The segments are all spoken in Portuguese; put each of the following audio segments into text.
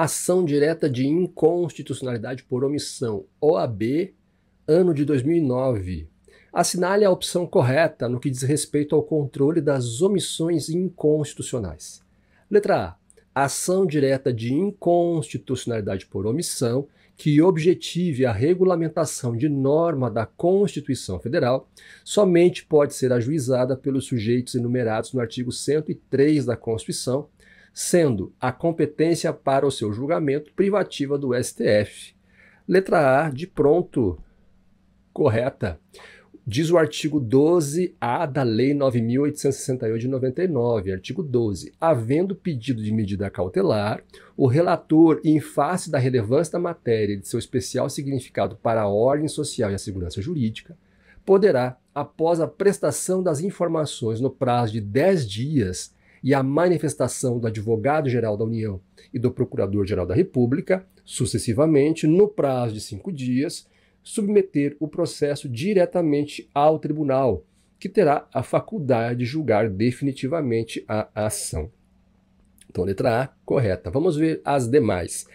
Ação direta de inconstitucionalidade por omissão, OAB, ano de 2009. Assinale a opção correta no que diz respeito ao controle das omissões inconstitucionais. Letra A. Ação direta de inconstitucionalidade por omissão que objetive a regulamentação de norma da Constituição Federal somente pode ser ajuizada pelos sujeitos enumerados no artigo 103 da Constituição, sendo a competência para o seu julgamento privativa do STF. Letra A, de pronto, correta. Diz o artigo 12A da Lei 9.868 de 99, artigo 12. Havendo pedido de medida cautelar, o relator, em face da relevância da matéria e de seu especial significado para a ordem social e a segurança jurídica, poderá, após a prestação das informações no prazo de 10 dias e a manifestação do Advogado-Geral da União e do Procurador-Geral da República, sucessivamente, no prazo de 5 dias, submeter o processo diretamente ao tribunal, que terá a faculdade de julgar definitivamente a ação. Então, letra A, correta. Vamos ver as demais.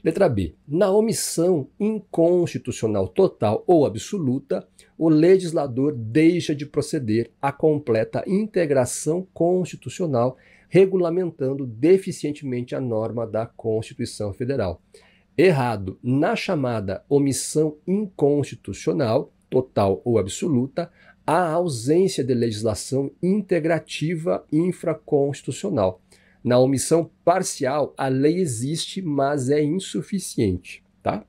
Letra B. Na omissão inconstitucional total ou absoluta, o legislador deixa de proceder à completa integração constitucional, regulamentando deficientemente a norma da Constituição Federal. Errado. Na chamada omissão inconstitucional, total ou absoluta, há ausência de legislação integrativa infraconstitucional. Na omissão parcial, a lei existe, mas é insuficiente, tá?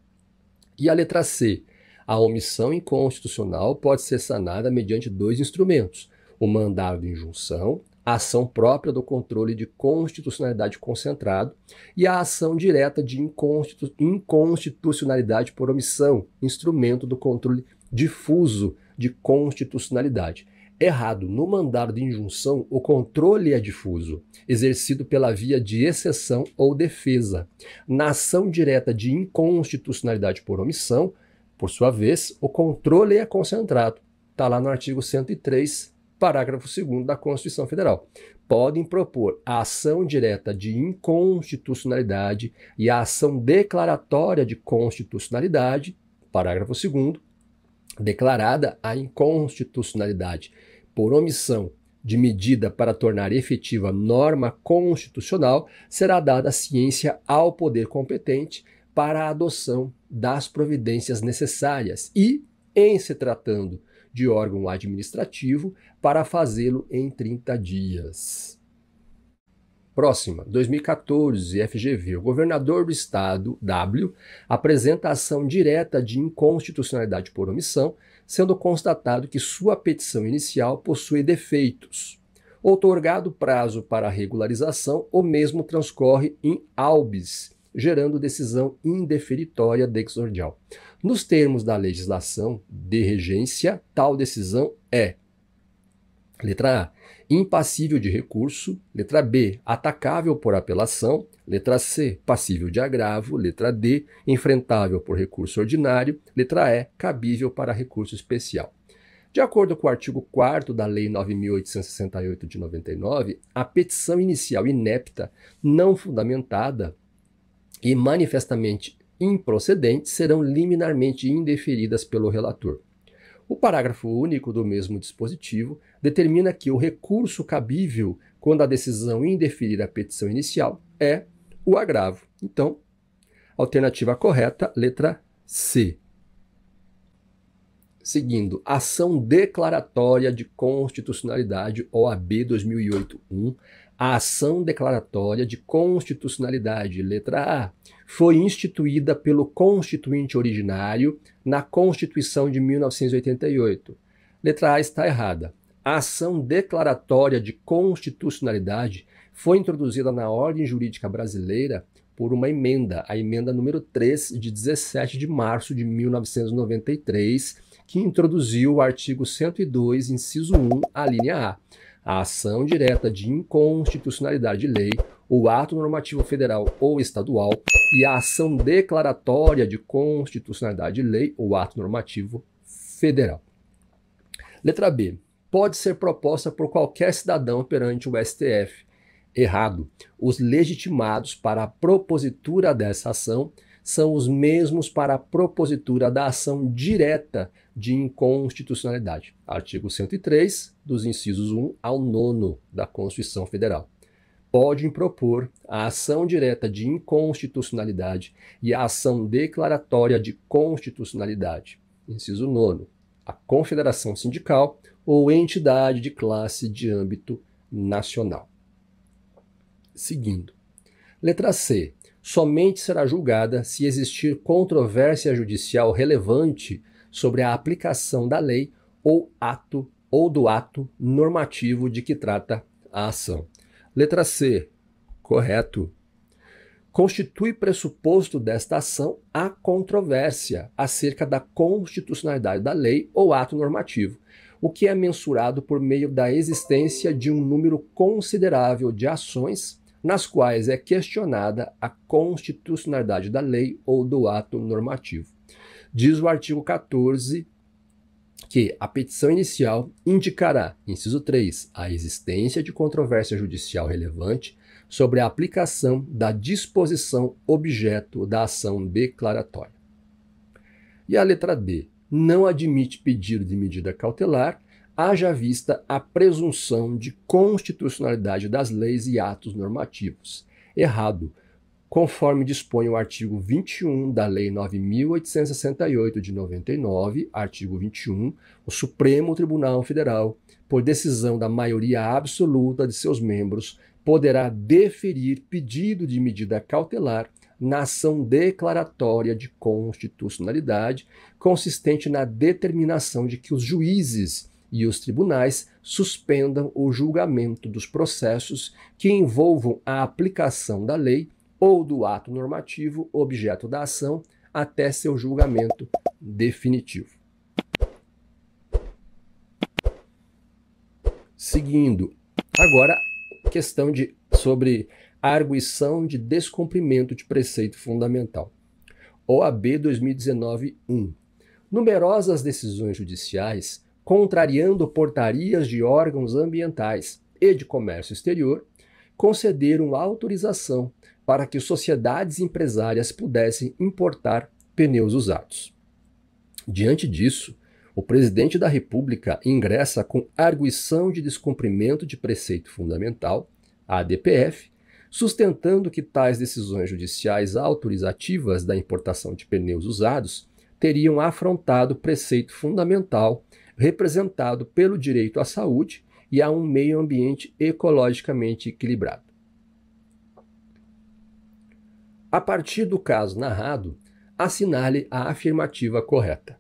E a letra C. A omissão inconstitucional pode ser sanada mediante 2 instrumentos: o mandado de injunção, a ação própria do controle de constitucionalidade concentrado e a ação direta de inconstitucionalidade por omissão, instrumento do controle difuso de constitucionalidade. Errado. No mandado de injunção, o controle é difuso, exercido pela via de exceção ou defesa. Na ação direta de inconstitucionalidade por omissão, por sua vez, o controle é concentrado. Está lá no artigo 103, parágrafo 2º da Constituição Federal. Podem propor a ação direta de inconstitucionalidade e a ação declaratória de constitucionalidade, parágrafo 2º, declarada a inconstitucionalidade por omissão de medida para tornar efetiva norma constitucional, será dada ciência ao poder competente para a adoção das providências necessárias e, em se tratando de órgão administrativo, para fazê-lo em 30 dias. Próxima, 2014, FGV. O governador do estado, W, apresenta ação direta de inconstitucionalidade por omissão, sendo constatado que sua petição inicial possui defeitos. Outorgado prazo para regularização, o mesmo transcorre in albis, gerando decisão indeferitória de exordial. Nos termos da legislação de regência, tal decisão é: letra A, impassível de recurso; letra B, atacável por apelação; letra C, passível de agravo; letra D, enfrentável por recurso ordinário; letra E, cabível para recurso especial. De acordo com o artigo 4º da Lei 9.868 de 99, a petição inicial inepta, não fundamentada e manifestamente improcedentes serão liminarmente indeferidas pelo relator. O parágrafo único do mesmo dispositivo determina que o recurso cabível quando a decisão indeferir a petição inicial é o agravo. Então, alternativa correta, letra C. Seguindo, ação declaratória de constitucionalidade, OAB 2008-1. A ação declaratória de constitucionalidade, letra A, foi instituída pelo Constituinte originário na Constituição de 1988. Letra A está errada. A ação declaratória de constitucionalidade foi introduzida na ordem jurídica brasileira por uma emenda, a emenda número 3, de 17 de março de 1993, que introduziu o artigo 102, inciso 1, a linha A. A ação direta de inconstitucionalidade de lei, o ato normativo federal ou estadual, e a ação declaratória de constitucionalidade de lei, o ato normativo federal. Letra B. Pode ser proposta por qualquer cidadão perante o STF. Errado. Os legitimados para a propositura dessa ação são os mesmos para a propositura da ação direta de inconstitucionalidade. Artigo 103, dos incisos 1 ao 9 da Constituição Federal. Podem propor a ação direta de inconstitucionalidade e a ação declaratória de constitucionalidade. Inciso 9. A confederação sindical ou entidade de classe de âmbito nacional. Seguindo. Letra C. Somente será julgada se existir controvérsia judicial relevante sobre a aplicação da lei ou do ato normativo de que trata a ação. Letra C. Correto. Constitui pressuposto desta ação a controvérsia acerca da constitucionalidade da lei ou ato normativo, o que é mensurado por meio da existência de um número considerável de ações nas quais é questionada a constitucionalidade da lei ou do ato normativo. Diz o artigo 14 que a petição inicial indicará, inciso 3, a existência de controvérsia judicial relevante sobre a aplicação da disposição objeto da ação declaratória. E a letra D, não admite pedido de medida cautelar, haja vista a presunção de constitucionalidade das leis e atos normativos. Errado. Conforme dispõe o artigo 21 da Lei 9.868 de 99, artigo 21, o Supremo Tribunal Federal, por decisão da maioria absoluta de seus membros, poderá deferir pedido de medida cautelar na ação declaratória de constitucionalidade, consistente na determinação de que os juízes e os tribunais suspendam o julgamento dos processos que envolvam a aplicação da lei ou do ato normativo objeto da ação até seu julgamento definitivo. Seguindo, agora questão sobre arguição de descumprimento de preceito fundamental. OAB 2019-1. Numerosas decisões judiciais, contrariando portarias de órgãos ambientais e de comércio exterior, concederam autorização para que sociedades empresárias pudessem importar pneus usados. Diante disso, o presidente da República ingressa com arguição de descumprimento de preceito fundamental, ADPF, sustentando que tais decisões judiciais autorizativas da importação de pneus usados teriam afrontado preceito fundamental representado pelo direito à saúde e a um meio ambiente ecologicamente equilibrado. A partir do caso narrado, assinale a afirmativa correta.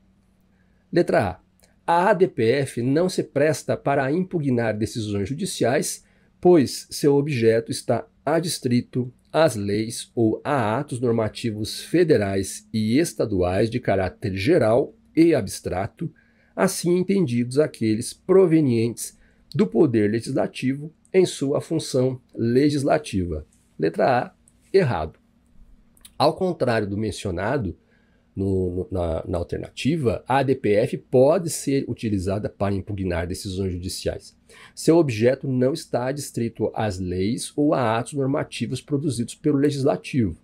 Letra A. A ADPF não se presta para impugnar decisões judiciais, pois seu objeto está adstrito às leis ou a atos normativos federais e estaduais de caráter geral e abstrato, assim entendidos aqueles provenientes do Poder Legislativo em sua função legislativa. Letra A. Errado. Ao contrário do mencionado na alternativa, a ADPF pode ser utilizada para impugnar decisões judiciais. Seu objeto não está adstrito às leis ou a atos normativos produzidos pelo Legislativo.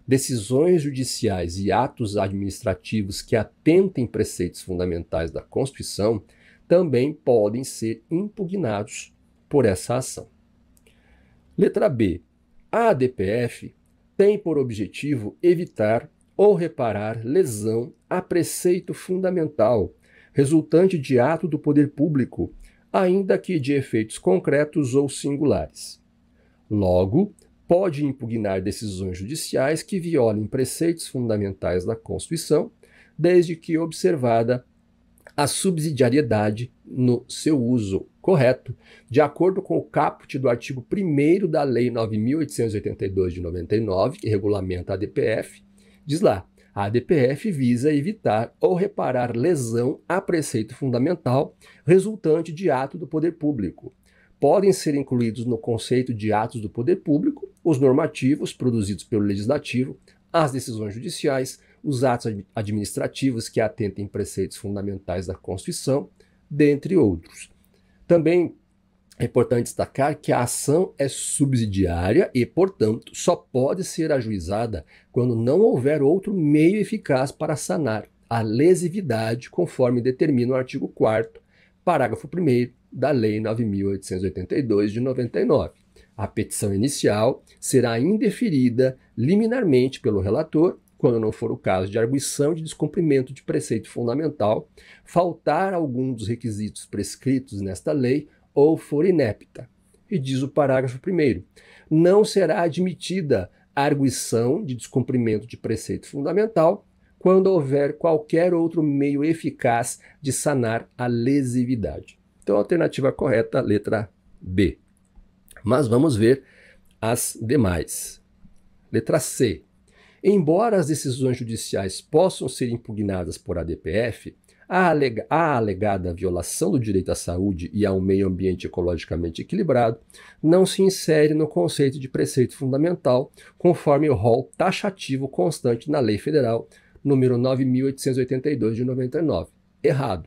Decisões judiciais e atos administrativos que atentem preceitos fundamentais da Constituição também podem ser impugnados por essa ação. Letra B. A ADPF tem por objetivo evitar ou reparar lesão a preceito fundamental, resultante de ato do poder público, ainda que de efeitos concretos ou singulares. Logo, pode impugnar decisões judiciais que violem preceitos fundamentais da Constituição, desde que observada a subsidiariedade no seu uso correto, de acordo com o caput do artigo 1º da Lei 9.882 de 99, que regulamenta a ADPF, diz lá, a ADPF visa evitar ou reparar lesão a preceito fundamental resultante de ato do poder público. Podem ser incluídos no conceito de atos do poder público os normativos produzidos pelo Legislativo, as decisões judiciais, os atos administrativos que atentem preceitos fundamentais da Constituição, dentre outros. Também É importante destacar que a ação é subsidiária e, portanto, só pode ser ajuizada quando não houver outro meio eficaz para sanar a lesividade, conforme determina o artigo 4º, parágrafo 1º da Lei 9.882 de 99. A petição inicial será indeferida liminarmente pelo relator quando não for o caso de arguição de descumprimento de preceito fundamental, faltar algum dos requisitos prescritos nesta lei ou for inepta. E diz o parágrafo 1º, não será admitida a arguição de descumprimento de preceito fundamental quando houver qualquer outro meio eficaz de sanar a lesividade. Então, a alternativa correta, letra B. Mas vamos ver as demais. Letra C. Embora as decisões judiciais possam ser impugnadas por ADPF, a alegada violação do direito à saúde e a um meio ambiente ecologicamente equilibrado não se insere no conceito de preceito fundamental, conforme o rol taxativo constante na Lei Federal número 9.882 de 99. Errado.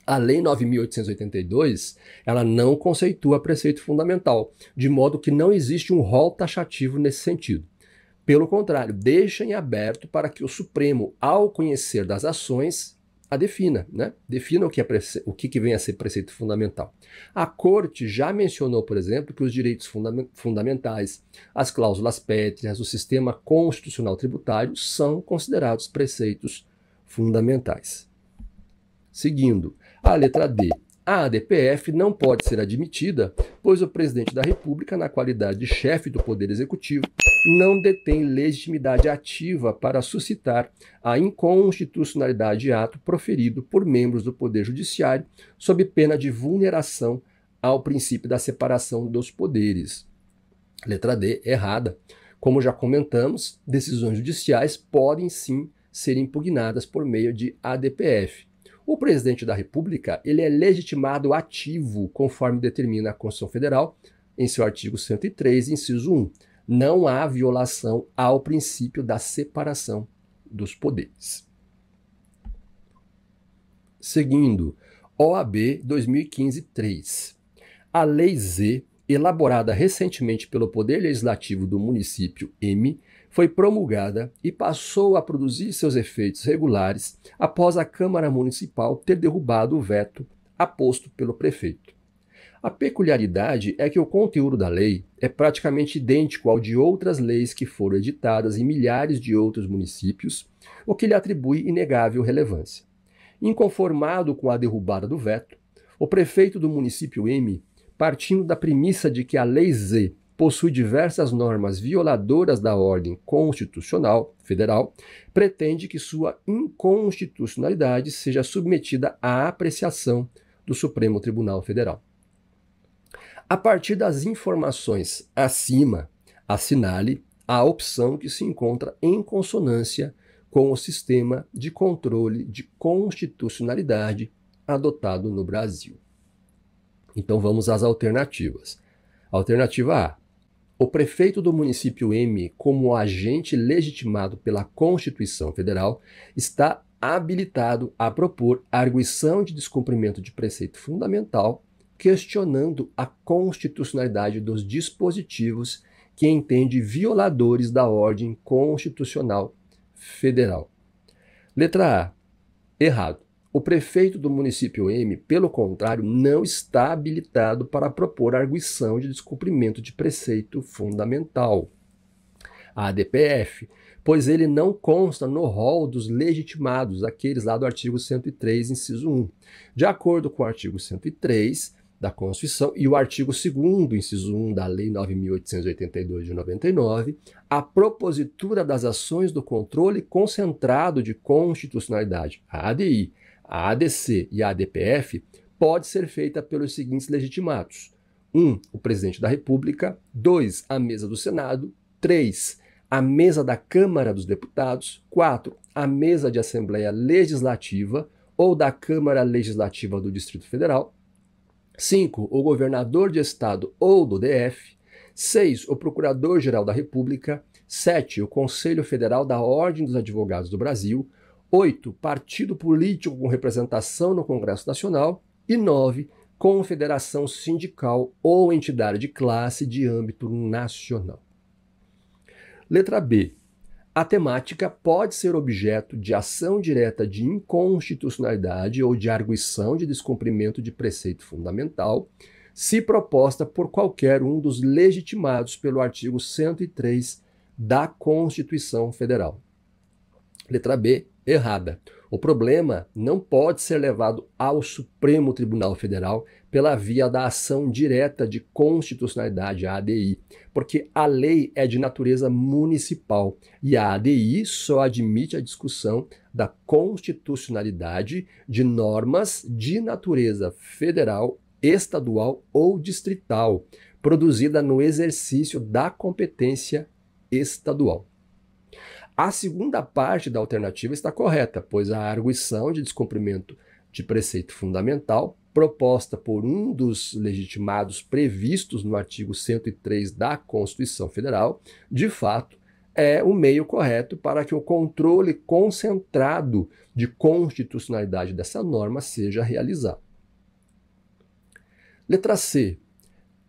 A Lei 9.882, ela não conceitua preceito fundamental, de modo que não existe um rol taxativo nesse sentido. Pelo contrário, deixa em aberto para que o Supremo, ao conhecer das ações, a defina, né? Defina o que vem a ser preceito fundamental. A Corte já mencionou, por exemplo, que os direitos fundamentais, as cláusulas pétreas, o sistema constitucional tributário são considerados preceitos fundamentais. Seguindo, a letra D. A ADPF não pode ser admitida, pois o presidente da República, na qualidade de chefe do Poder Executivo, não detém legitimidade ativa para suscitar a inconstitucionalidade de ato proferido por membros do Poder Judiciário, sob pena de vulneração ao princípio da separação dos poderes. Letra D, errada. Como já comentamos, decisões judiciais podem sim ser impugnadas por meio de ADPF. O presidente da República, ele é legitimado ativo, conforme determina a Constituição Federal, em seu artigo 103, inciso 1. Não há violação ao princípio da separação dos poderes. Seguindo, OAB 2015-3. A Lei Z, elaborada recentemente pelo Poder Legislativo do município M, foi promulgada e passou a produzir seus efeitos regulares após a Câmara Municipal ter derrubado o veto aposto pelo prefeito. A peculiaridade é que o conteúdo da lei é praticamente idêntico ao de outras leis que foram editadas em milhares de outros municípios, o que lhe atribui inegável relevância. Inconformado com a derrubada do veto, o prefeito do município M, partindo da premissa de que a Lei Z possui diversas normas violadoras da ordem constitucional federal, pretende que sua inconstitucionalidade seja submetida à apreciação do Supremo Tribunal Federal. A partir das informações acima, assinale a opção que se encontra em consonância com o sistema de controle de constitucionalidade adotado no Brasil. Então vamos às alternativas. Alternativa A. O prefeito do município M, como agente legitimado pela Constituição Federal, está habilitado a propor arguição de descumprimento de preceito fundamental, questionando a constitucionalidade dos dispositivos que entende violadores da ordem constitucional federal. Letra A. Errado. O prefeito do município M, pelo contrário, não está habilitado para propor arguição de descumprimento de preceito fundamental, a ADPF, pois ele não consta no rol dos legitimados, aqueles lá do artigo 103, inciso 1. De acordo com o artigo 103 da Constituição e o artigo 2º, inciso 1 da Lei 9.882 de 99, a propositura das ações do controle concentrado de constitucionalidade, a ADI, a ADC e a ADPF, pode ser feita pelos seguintes legitimados: 1. O presidente da República. 2. A mesa do Senado. 3. A mesa da Câmara dos Deputados. 4. A mesa de Assembleia Legislativa ou da Câmara Legislativa do Distrito Federal. 5. O governador de estado ou do DF. 6. O Procurador-Geral da República. 7. O Conselho Federal da Ordem dos Advogados do Brasil. 8. Partido político com representação no Congresso Nacional. E 9. confederação sindical ou entidade de classe de âmbito nacional. Letra B. A temática pode ser objeto de ação direta de inconstitucionalidade ou de arguição de descumprimento de preceito fundamental, se proposta por qualquer um dos legitimados pelo artigo 103 da Constituição Federal. Letra B. Errada. O problema não pode ser levado ao Supremo Tribunal Federal pela via da ação direta de constitucionalidade, a ADI, porque a lei é de natureza municipal e a ADI só admite a discussão da constitucionalidade de normas de natureza federal, estadual ou distrital, produzida no exercício da competência estadual. A segunda parte da alternativa está correta, pois a arguição de descumprimento de preceito fundamental, proposta por um dos legitimados previstos no artigo 103 da Constituição Federal, de fato, é o meio correto para que o controle concentrado de constitucionalidade dessa norma seja realizado. Letra C.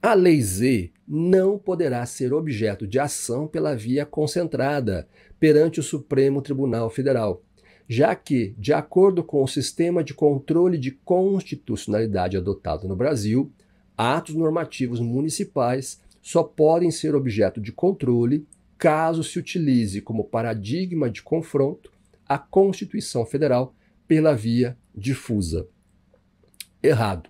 A Lei Z não poderá ser objeto de ação pela via concentrada perante o Supremo Tribunal Federal, já que, de acordo com o sistema de controle de constitucionalidade adotado no Brasil, atos normativos municipais só podem ser objeto de controle caso se utilize como paradigma de confronto a Constituição Federal pela via difusa. Errado.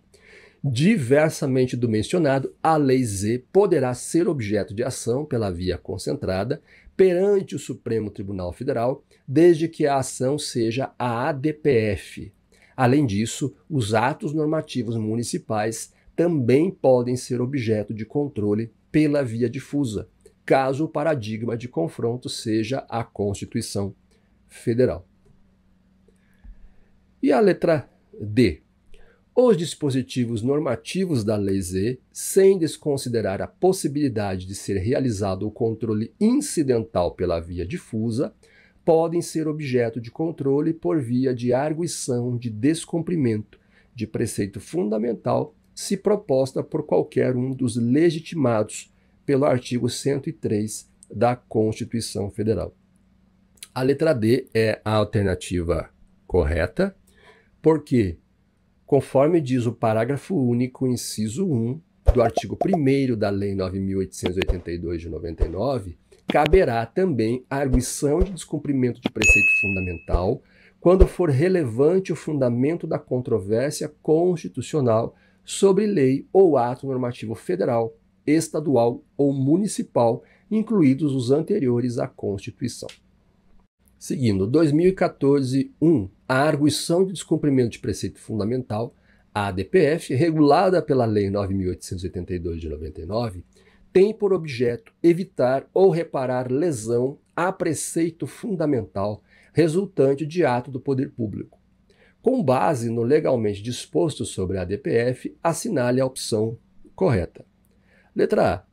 Diversamente do mencionado, a Lei Z poderá ser objeto de ação pela via concentrada perante o Supremo Tribunal Federal, desde que a ação seja a ADPF. Além disso, os atos normativos municipais também podem ser objeto de controle pela via difusa, caso o paradigma de confronto seja a Constituição Federal. E a letra D. Os dispositivos normativos da Lei Z, sem desconsiderar a possibilidade de ser realizado o controle incidental pela via difusa, podem ser objeto de controle por via de arguição de descumprimento de preceito fundamental, se proposta por qualquer um dos legitimados pelo artigo 103 da Constituição Federal. A letra D é a alternativa correta, porque, conforme diz o parágrafo único, inciso 1, do artigo 1º da Lei 9.882 de 99, caberá também a arguição de descumprimento de preceito fundamental quando for relevante o fundamento da controvérsia constitucional sobre lei ou ato normativo federal, estadual ou municipal, incluídos os anteriores à Constituição. Seguindo, 2014-1, a arguição de descumprimento de preceito fundamental, a ADPF, regulada pela Lei 9.882 de 99, tem por objeto evitar ou reparar lesão a preceito fundamental resultante de ato do poder público. Com base no legalmente disposto sobre a ADPF, assinale a opção correta. Letra A.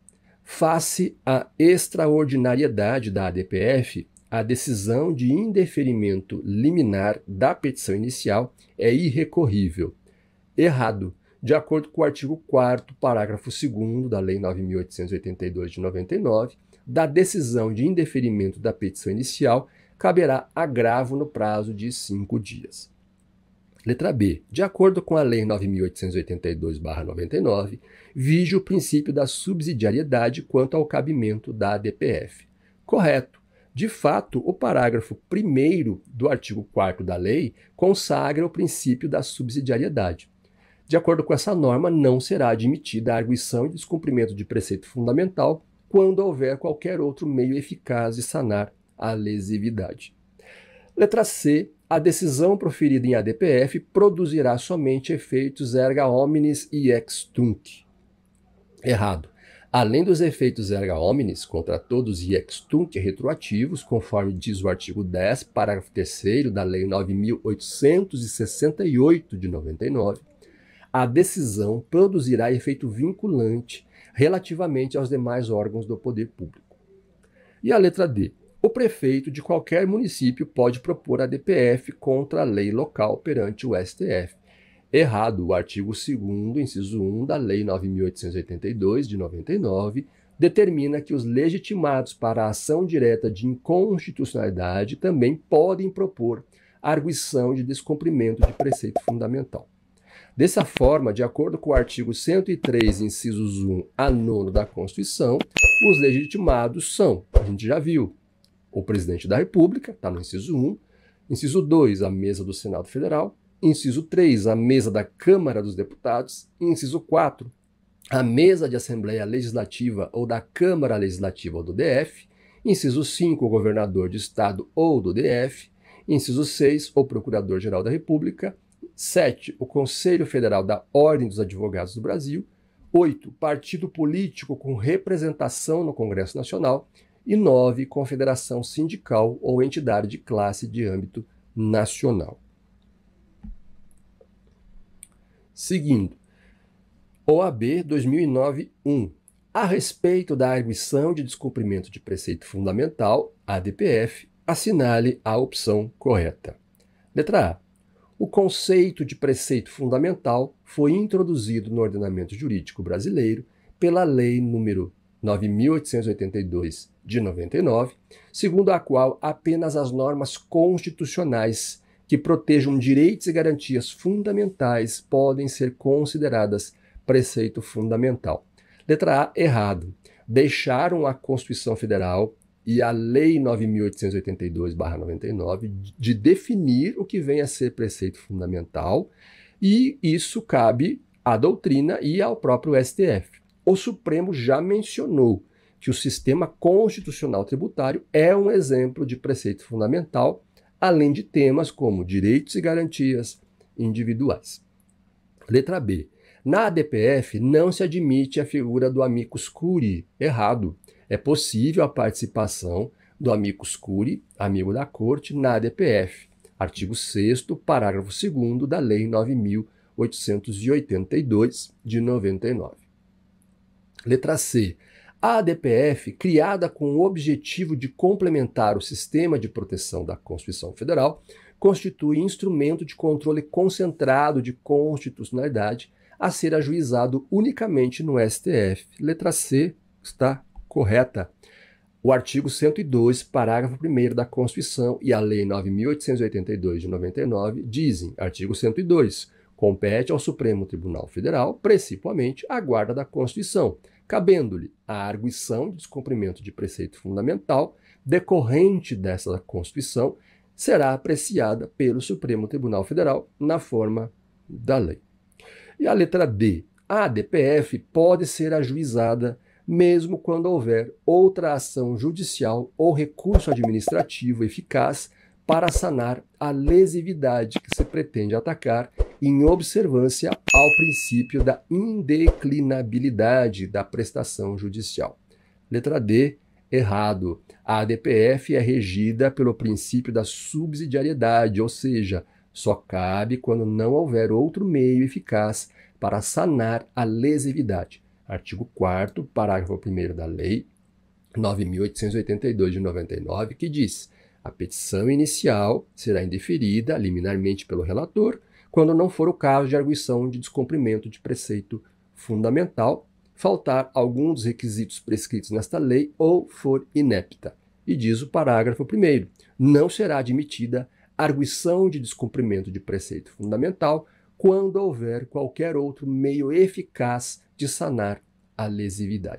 Face à extraordinariedade da ADPF, a decisão de indeferimento liminar da petição inicial é irrecorrível. Errado. De acordo com o artigo 4º, parágrafo 2º da Lei 9.882 de 99, da decisão de indeferimento da petição inicial caberá agravo no prazo de 5 dias. Letra B. De acordo com a Lei 9.882/99, vige o princípio da subsidiariedade quanto ao cabimento da ADPF. Correto. De fato, o parágrafo 1º do artigo 4º da lei consagra o princípio da subsidiariedade. De acordo com essa norma, não será admitida a arguição e descumprimento de preceito fundamental quando houver qualquer outro meio eficaz de sanar a lesividade. Letra C. A decisão proferida em ADPF produzirá somente efeitos erga omnes e ex tunc. Errado. Além dos efeitos erga omnes contra todos e ex tunc retroativos, conforme diz o artigo 10, parágrafo 3º da Lei 9.868 de 99, a decisão produzirá efeito vinculante relativamente aos demais órgãos do poder público. E a letra D. O prefeito de qualquer município pode propor a ADPF contra a lei local perante o STF. Errado, o artigo 2º, inciso 1 da Lei 9.882, de 99, determina que os legitimados para a ação direta de inconstitucionalidade também podem propor arguição de descumprimento de preceito fundamental. Dessa forma, de acordo com o artigo 103, incisos 1 a 9 da Constituição, os legitimados são, a gente já viu, o presidente da República, está no inciso 1, inciso 2, a mesa do Senado Federal, inciso 3, a mesa da Câmara dos Deputados, inciso 4, a mesa de Assembleia Legislativa ou da Câmara Legislativa ou do DF, inciso 5, o governador de Estado ou do DF, inciso 6, o Procurador-Geral da República, 7, o Conselho Federal da Ordem dos Advogados do Brasil, 8, partido político com representação no Congresso Nacional e 9, confederação sindical ou entidade de classe de âmbito nacional. Seguindo, OAB 2009-1. A respeito da arguição de descumprimento de preceito fundamental, ADPF, assinale a opção correta. Letra A. O conceito de preceito fundamental foi introduzido no ordenamento jurídico brasileiro pela Lei nº 9.882, de 99, segundo a qual apenas as normas constitucionais que protejam direitos e garantias fundamentais podem ser consideradas preceito fundamental. Letra A, errado. Deixaram a Constituição Federal e a Lei 9.882/99 de definir o que vem a ser preceito fundamental, e isso cabe à doutrina e ao próprio STF. O Supremo já mencionou que o sistema constitucional tributário é um exemplo de preceito fundamental, além de temas como direitos e garantias individuais. Letra B. Na ADPF não se admite a figura do amicus curiae. Errado. É possível a participação do amicus curiae, amigo da corte, na ADPF. Artigo 6º, parágrafo 2º da Lei 9.882, de 99. Letra C. A ADPF, criada com o objetivo de complementar o sistema de proteção da Constituição Federal, constitui instrumento de controle concentrado de constitucionalidade a ser ajuizado unicamente no STF. Letra C está correta. O artigo 102, parágrafo 1º da Constituição e a Lei 9.882, de 99 dizem, artigo 102, compete ao Supremo Tribunal Federal, principalmente, a guarda da Constituição, cabendo-lhe a arguição de descumprimento de preceito fundamental decorrente dessa Constituição, será apreciada pelo Supremo Tribunal Federal na forma da lei. E a letra D. A ADPF pode ser ajuizada mesmo quando houver outra ação judicial ou recurso administrativo eficaz para sanar a lesividade que se pretende atacar em observância ao princípio da indeclinabilidade da prestação judicial. Letra D, errado. A ADPF é regida pelo princípio da subsidiariedade, ou seja, só cabe quando não houver outro meio eficaz para sanar a lesividade. Artigo 4º, parágrafo 1º da Lei 9.882, de 99, que diz: a petição inicial será indeferida liminarmente pelo relator quando não for o caso de arguição de descumprimento de preceito fundamental, faltar algum dos requisitos prescritos nesta lei ou for inepta. E diz o parágrafo 1º, não será admitida arguição de descumprimento de preceito fundamental quando houver qualquer outro meio eficaz de sanar a lesividade.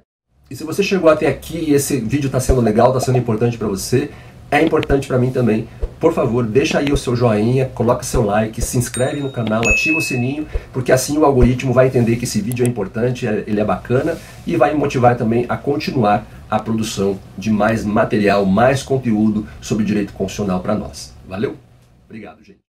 E se você chegou até aqui e esse vídeo está sendo legal, está sendo importante para você, é importante para mim também, por favor, deixa aí o seu joinha, coloca seu like, se inscreve no canal, ativa o sininho, porque assim o algoritmo vai entender que esse vídeo é importante, ele é bacana e vai me motivar também a continuar a produção de mais material, mais conteúdo sobre direito constitucional para nós. Valeu? Obrigado, gente.